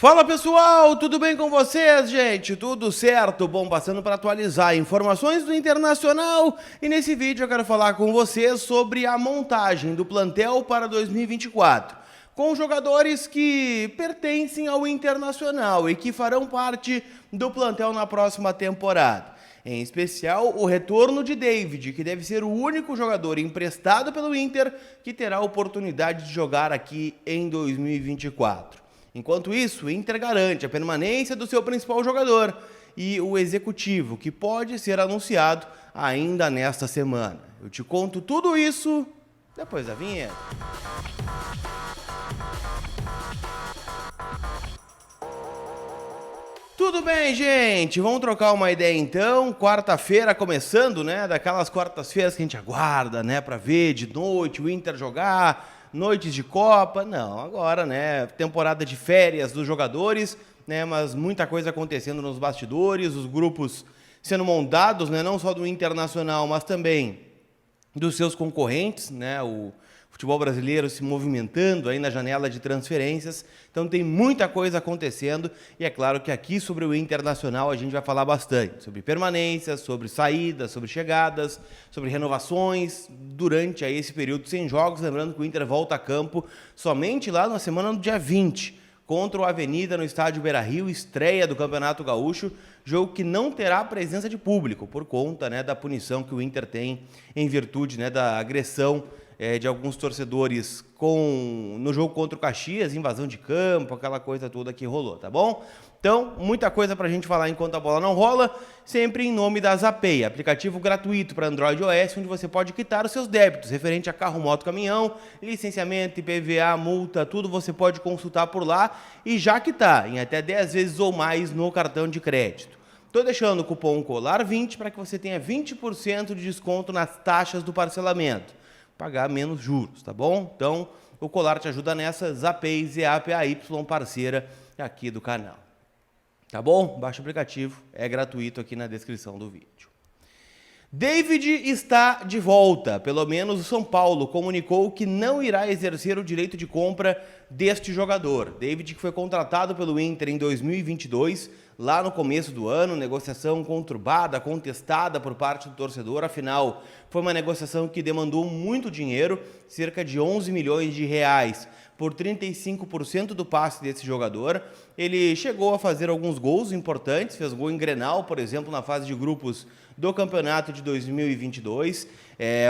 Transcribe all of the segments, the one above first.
Fala pessoal, tudo bem com vocês, gente? Tudo certo? Bom, passando para atualizar informações do Internacional e nesse vídeo eu quero falar com vocês sobre a montagem do plantel para 2024, com jogadores que pertencem ao Internacional e que farão parte do plantel na próxima temporada. Em especial, o retorno de David, que deve ser o único jogador emprestado pelo Inter que terá a oportunidade de jogar aqui em 2024. Enquanto isso, o Inter garante a permanência do seu principal jogador e o executivo, que pode ser anunciado ainda nesta semana. Eu te conto tudo isso depois da vinheta. Tudo bem, gente? Vamos trocar uma ideia então. Quarta-feira começando, né? Daquelas quartas-feiras que a gente aguarda, né? Pra ver de noite o Inter jogar, noites de Copa. Não, agora, né? Temporada de férias dos jogadores, né? Mas muita coisa acontecendo nos bastidores, os grupos sendo montados, né? Não só do Internacional, mas também dos seus concorrentes, né? O futebol brasileiro se movimentando aí na janela de transferências, então tem muita coisa acontecendo e é claro que aqui sobre o Internacional a gente vai falar bastante sobre permanências, sobre saídas, sobre chegadas, sobre renovações durante aí esse período sem jogos, lembrando que o Inter volta a campo somente lá na semana do dia 20, contra o Avenida no estádio Beira-Rio, estreia do Campeonato Gaúcho, jogo que não terá presença de público por conta, né, da punição que o Inter tem em virtude, né, da agressão de alguns torcedores no jogo contra o Caxias, invasão de campo, aquela coisa toda que rolou, tá bom? Então, muita coisa pra gente falar enquanto a bola não rola, sempre em nome da Zapay, aplicativo gratuito para Android e iOS, onde você pode quitar os seus débitos, referente a carro, moto, caminhão, licenciamento, IPVA, multa, tudo você pode consultar por lá e já quitar em até 10 vezes ou mais no cartão de crédito. Estou deixando o cupom COLAR20 para que você tenha 20% de desconto nas taxas do parcelamento. Pagar menos juros, tá bom? Então, o Colar te ajuda nessa, Zapay, ZAPAY, parceira aqui do canal. Tá bom? Baixa o aplicativo, é gratuito aqui na descrição do vídeo. David está de volta, pelo menos o São Paulo comunicou que não irá exercer o direito de compra deste jogador. David, que foi contratado pelo Inter em 2022, lá no começo do ano, negociação conturbada, contestada por parte do torcedor, afinal, foi uma negociação que demandou muito dinheiro, cerca de 11 milhões de reais, por 35% do passe desse jogador. Ele chegou a fazer alguns gols importantes, fez gol em Grenal, por exemplo, na fase de grupos do campeonato de 2022.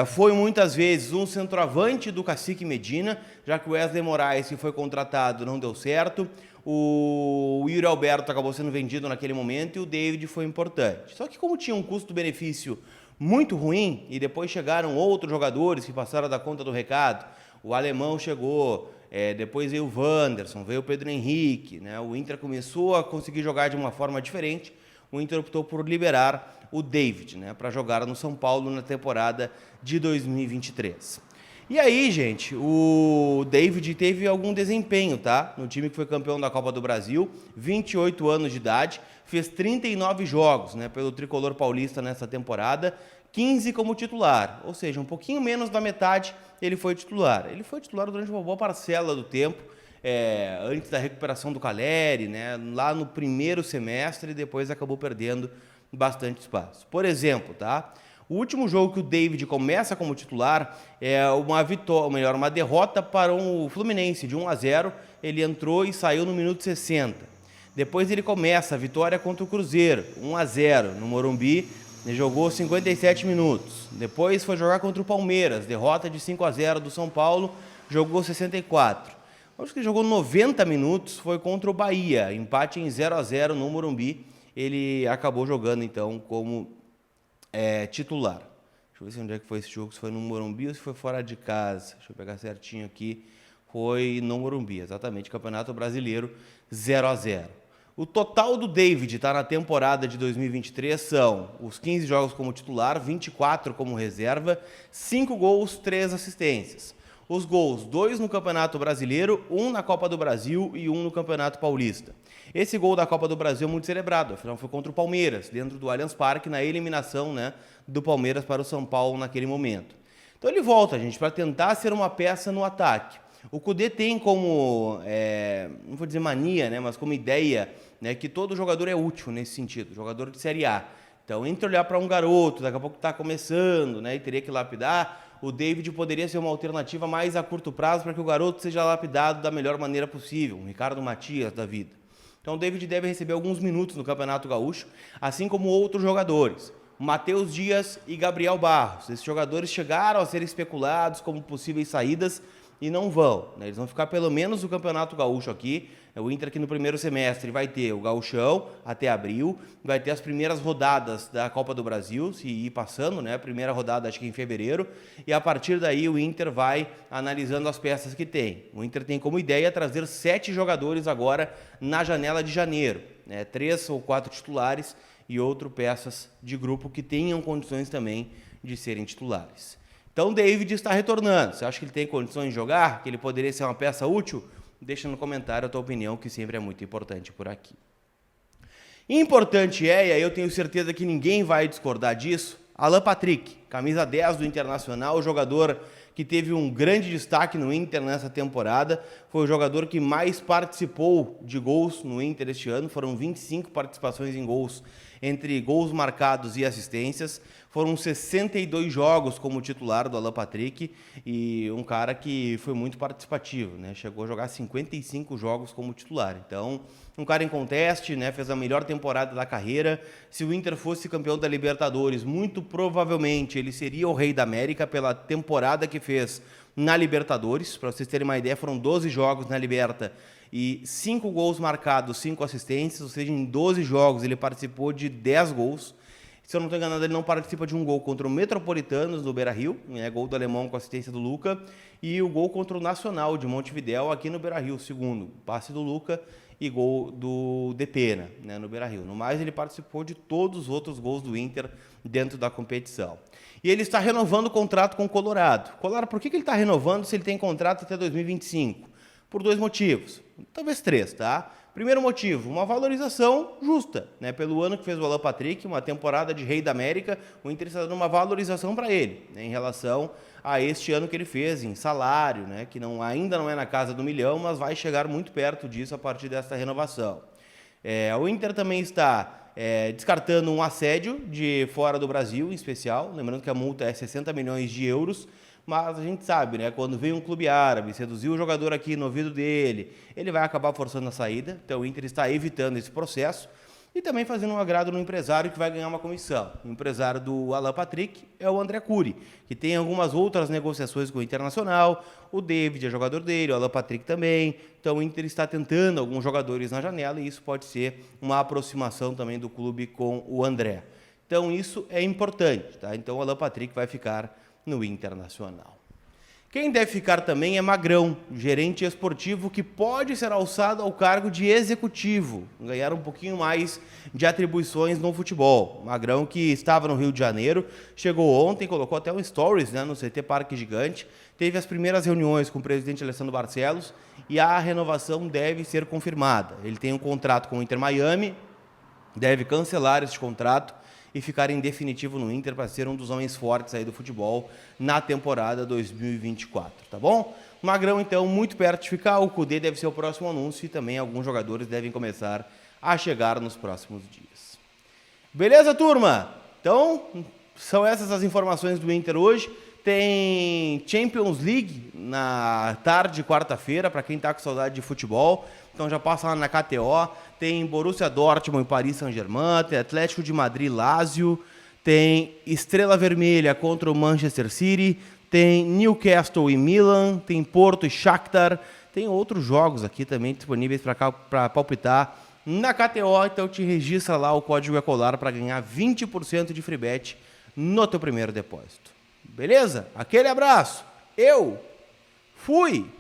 Foi muitas vezes um centroavante do Cacique Medina, já que o Wesley Moraes, que foi contratado, não deu certo. O Yuri Alberto acabou sendo vendido naquele momento e o David foi importante. Só que como tinha um custo-benefício muito ruim e depois chegaram outros jogadores que passaram a dar conta do recado, o Alemão chegou, depois veio o Wanderson, veio o Pedro Henrique, né? O Inter começou a conseguir jogar de uma forma diferente, o Inter optou por liberar o David, né, para jogar no São Paulo na temporada de 2023. E aí, gente, o David teve algum desempenho, tá? No time que foi campeão da Copa do Brasil, 28 anos de idade, fez 39 jogos, né, pelo tricolor paulista nessa temporada, 15 como titular, ou seja, um pouquinho menos da metade ele foi titular. Ele foi titular durante uma boa parcela do tempo, antes da recuperação do Caleri, né, lá no primeiro semestre, e depois acabou perdendo bastante espaço. Por exemplo, tá? O último jogo que o David começa como titular é uma derrota para o Fluminense de 1-0. Ele entrou e saiu no minuto 60. Depois ele começa a vitória contra o Cruzeiro, 1-0 no Morumbi. Ele jogou 57 minutos. Depois foi jogar contra o Palmeiras, derrota de 5-0 do São Paulo, jogou 64. Acho que ele jogou 90 minutos, foi contra o Bahia, empate em 0-0 no Morumbi. Ele acabou jogando, então, como titular. Deixa eu ver onde é que foi esse jogo, se foi no Morumbi ou se foi fora de casa. Deixa eu pegar certinho aqui. Foi no Morumbi, exatamente, Campeonato Brasileiro, 0-0. O total do David tá na temporada de 2023 são os 15 jogos como titular, 24 como reserva, 5 gols, 3 assistências. Os gols, 2 no Campeonato Brasileiro, 1 na Copa do Brasil e 1 no Campeonato Paulista. Esse gol da Copa do Brasil é muito celebrado, afinal foi contra o Palmeiras, dentro do Allianz Parque, na eliminação, né, do Palmeiras para o São Paulo naquele momento. Então ele volta, gente, para tentar ser uma peça no ataque. O Kudê tem como, não vou dizer mania, né, mas como ideia, né, que todo jogador é útil nesse sentido, jogador de Série A. Então, entre olhar para um garoto, daqui a pouco está começando, né, e teria que lapidar, o David poderia ser uma alternativa mais a curto prazo para que o garoto seja lapidado da melhor maneira possível, um Ricardo Matias da vida. Então, o David deve receber alguns minutos no Campeonato Gaúcho, assim como outros jogadores. Matheus Dias e Gabriel Barros. Esses jogadores chegaram a ser especulados como possíveis saídas e não vão, né? Eles vão ficar pelo menos no Campeonato Gaúcho aqui. O Inter aqui no primeiro semestre vai ter o Gauchão até abril, vai ter as primeiras rodadas da Copa do Brasil, se ir passando, né? A primeira rodada acho que em fevereiro, e a partir daí o Inter vai analisando as peças que tem. O Inter tem como ideia trazer 7 jogadores agora na janela de janeiro, né? 3 ou 4 titulares e outras peças de grupo que tenham condições também de serem titulares. Então o David está retornando. Você acha que ele tem condições de jogar? Que ele poderia ser uma peça útil? Deixa no comentário a tua opinião, que sempre é muito importante por aqui. Importante é, e aí eu tenho certeza que ninguém vai discordar disso, Alan Patrick, camisa 10 do Internacional, o jogador que teve um grande destaque no Inter nessa temporada, foi o jogador que mais participou de gols no Inter este ano, foram 25 participações em gols, entre gols marcados e assistências, foram 62 jogos como titular do Alan Patrick e um cara que foi muito participativo, né? Chegou a jogar 55 jogos como titular. Então, um cara em conteste, né? Fez a melhor temporada da carreira. Se o Inter fosse campeão da Libertadores, muito provavelmente ele seria o Rei da América pela temporada que fez na Libertadores. Para vocês terem uma ideia, foram 12 jogos na Liberta e 5 gols marcados, 5 assistências, ou seja, em 12 jogos ele participou de 10 gols. Se eu não estou enganado, ele não participa de um gol contra o Metropolitanos do Beira-Rio, né, gol do alemão com assistência do Luca, e o gol contra o Nacional de Montevidéu aqui no Beira-Rio, segundo, passe do Luca e gol do Depena, né, no Beira-Rio. No mais, ele participou de todos os outros gols do Inter dentro da competição. E ele está renovando o contrato com o Colorado. Colorado, por que ele está renovando se ele tem contrato até 2025? Por 2 motivos, talvez 3, tá? Primeiro motivo, uma valorização justa, né? Pelo ano que fez o Alan Patrick, uma temporada de Rei da América, o Inter está dando uma valorização para ele, né? Em relação a este ano que ele fez em salário, né? Que ainda não é na casa do 1 milhão, mas vai chegar muito perto disso a partir dessa renovação. O Inter também está descartando um assédio de fora do Brasil, em especial, lembrando que a multa é 60 milhões de euros, mas a gente sabe, né? Quando vem um clube árabe, seduzir o jogador aqui no ouvido dele, ele vai acabar forçando a saída. Então o Inter está evitando esse processo e também fazendo um agrado no empresário que vai ganhar uma comissão. O empresário do Alan Patrick é o André Cury, que tem algumas outras negociações com o Internacional. O David é jogador dele, o Alan Patrick também. Então o Inter está tentando alguns jogadores na janela e isso pode ser uma aproximação também do clube com o André. Então isso é importante, tá? Então o Alan Patrick vai ficar no Internacional. Quem deve ficar também é Magrão, gerente esportivo que pode ser alçado ao cargo de executivo, ganhar um pouquinho mais de atribuições no futebol. Magrão que estava no Rio de Janeiro, chegou ontem, colocou até um stories, né, no CT Parque Gigante, teve as primeiras reuniões com o presidente Alessandro Barcelos e a renovação deve ser confirmada. Ele tem um contrato com o Inter Miami, deve cancelar este contrato e ficar em definitivo no Inter para ser um dos homens fortes aí do futebol na temporada 2024, tá bom? Magrão, então, muito perto de ficar. O Kudê deve ser o próximo anúncio e também alguns jogadores devem começar a chegar nos próximos dias. Beleza, turma? Então, são essas as informações do Inter hoje. Tem Champions League na tarde, quarta-feira, para quem está com saudade de futebol. Então já passa lá na KTO. Tem Borussia Dortmund e Paris Saint-Germain, tem Atlético de Madrid e Lazio, tem Estrela Vermelha contra o Manchester City, tem Newcastle e Milan, tem Porto e Shakhtar, tem outros jogos aqui também disponíveis para palpitar na KTO. Então te registra lá, o código é colar para ganhar 20% de free bet no teu primeiro depósito. Beleza? Aquele abraço. Eu fui!